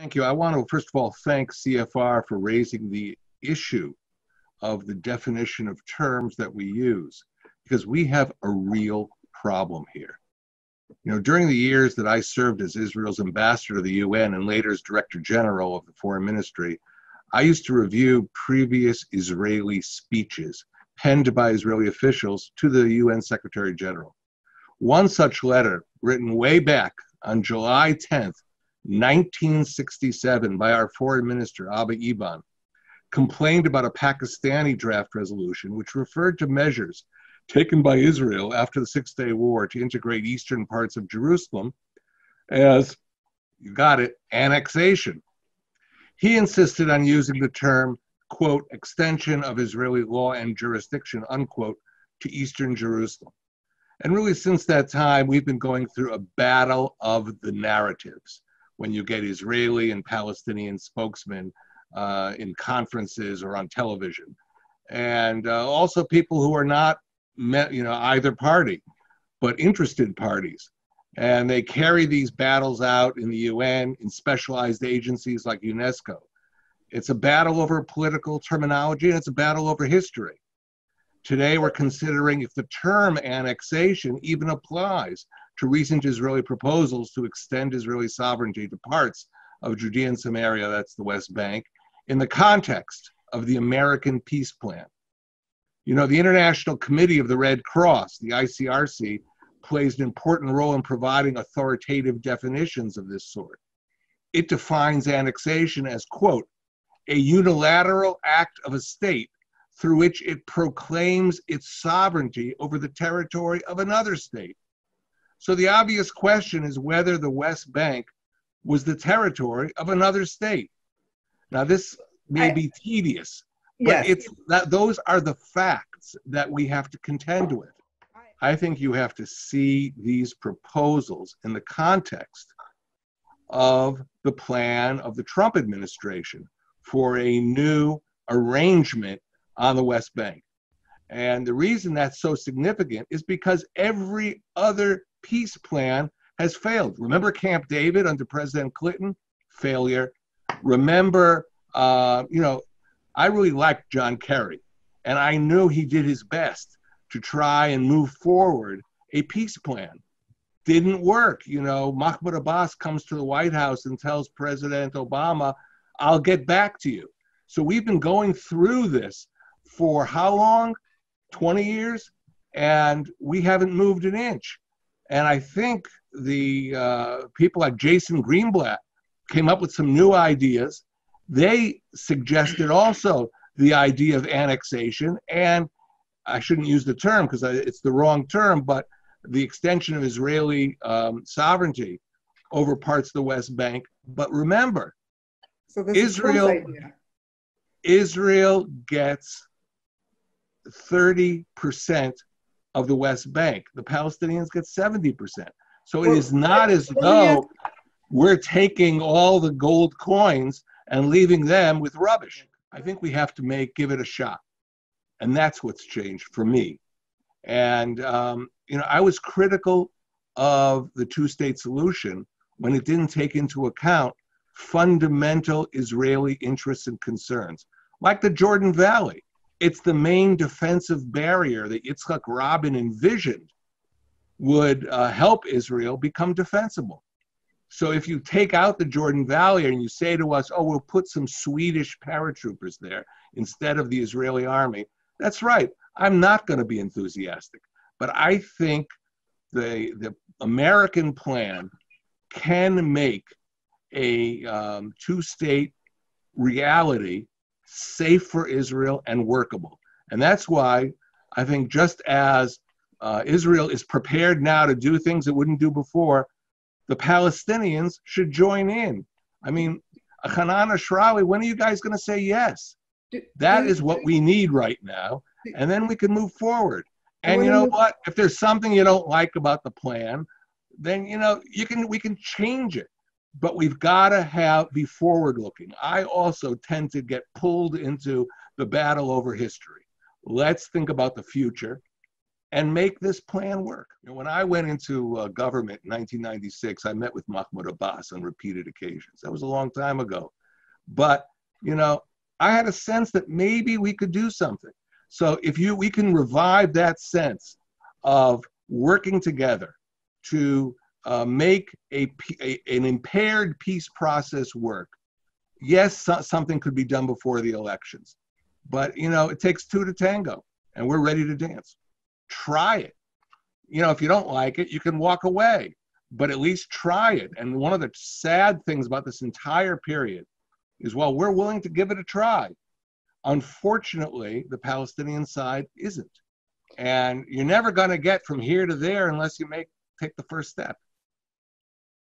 Thank you. I want to, first of all, thank CFR for raising the issue of the definition of terms that we use, because we have a real problem here. During the years that I served as Israel's ambassador to the UN and later as Director General of the Foreign Ministry, I used to review previous Israeli speeches penned by Israeli officials to the UN Secretary General. One such letter, written way back on July 10th, 1967, by our Foreign Minister, Abba Eban, complained about a Pakistani draft resolution which referred to measures taken by Israel after the Six-Day War to integrate eastern parts of Jerusalem as, you got it, annexation. He insisted on using the term, quote, extension of Israeli law and jurisdiction, unquote, to eastern Jerusalem. And really, since that time, we've been going through a battle of the narratives when you get Israeli and Palestinian spokesmen in conferences or on television. And also people who are not either party, but interested parties. And they carry these battles out in the UN, in specialized agencies like UNESCO. It's a battle over political terminology, and it's a battle over history. Today, we're considering if the term annexation even applies to recent Israeli proposals to extend Israeli sovereignty to parts of Judea and Samaria, that's the West Bank, in the context of the American peace plan. The International Committee of the Red Cross, the ICRC, plays an important role in providing authoritative definitions of this sort. It defines annexation as, quote, a unilateral act of a state through which it proclaims its sovereignty over the territory of another state. So the obvious question is whether the West Bank was the territory of another state. Now, this may be tedious, but those are the facts that we have to contend with. I think you have to see these proposals in the context of the plan of the Trump administration for a new arrangement on the West Bank. And the reason that's so significant is because every other peace plan has failed. Remember Camp David under President Clinton? Failure. Remember, I really liked John Kerry, and I knew he did his best to try and move forward a peace plan. Didn't work. Mahmoud Abbas comes to the White House and tells President Obama, I'll get back to you. So we've been going through this for how long? 20 years? And we haven't moved an inch. And I think the people like Jason Greenblatt came up with some new ideas. They suggested also the idea of annexation, and I shouldn't use the term because it's the wrong term, but the extension of Israeli sovereignty over parts of the West Bank. But remember, so Israel gets 30% of the West Bank. The Palestinians get 70%. So it is not as though we're taking all the gold coins and leaving them with rubbish. I think we have to give it a shot. And that's what's changed for me. And, I was critical of the two-state solution when it didn't take into account fundamental Israeli interests and concerns, like the Jordan Valley. It's the main defensive barrier that Yitzhak Rabin envisioned would help Israel become defensible. So if you take out the Jordan Valley and you say to us, we'll put some Swedish paratroopers there instead of the Israeli army, that's right. I'm not going to be enthusiastic. But I think the American plan can make a two-state reality safe for Israel and workable. And that's why I think just as Israel is prepared now to do things it wouldn't do before, the Palestinians should join in. I mean, Hanan Ashrawi, when are you guys going to say yes? That is what we need right now. And then we can move forward. And you know what? If there's something you don't like about the plan, then we can change it. But we've got to be forward-looking. I also tend to get pulled into the battle over history. Let's think about the future. and make this plan work. When I went into government in 1996, I met with Mahmoud Abbas on repeated occasions. That was a long time ago. But, I had a sense that maybe we could do something. So if we can revive that sense of working together to make an impaired peace process work, yes, something could be done before the elections. But, it takes two to tango, and we're ready to dance. Try it. If you don't like it, you can walk away, but at least try it. And one of the sad things about this entire period is, well, we're willing to give it a try. Unfortunately, the Palestinian side isn't. And you're never going to get from here to there unless you take the first step.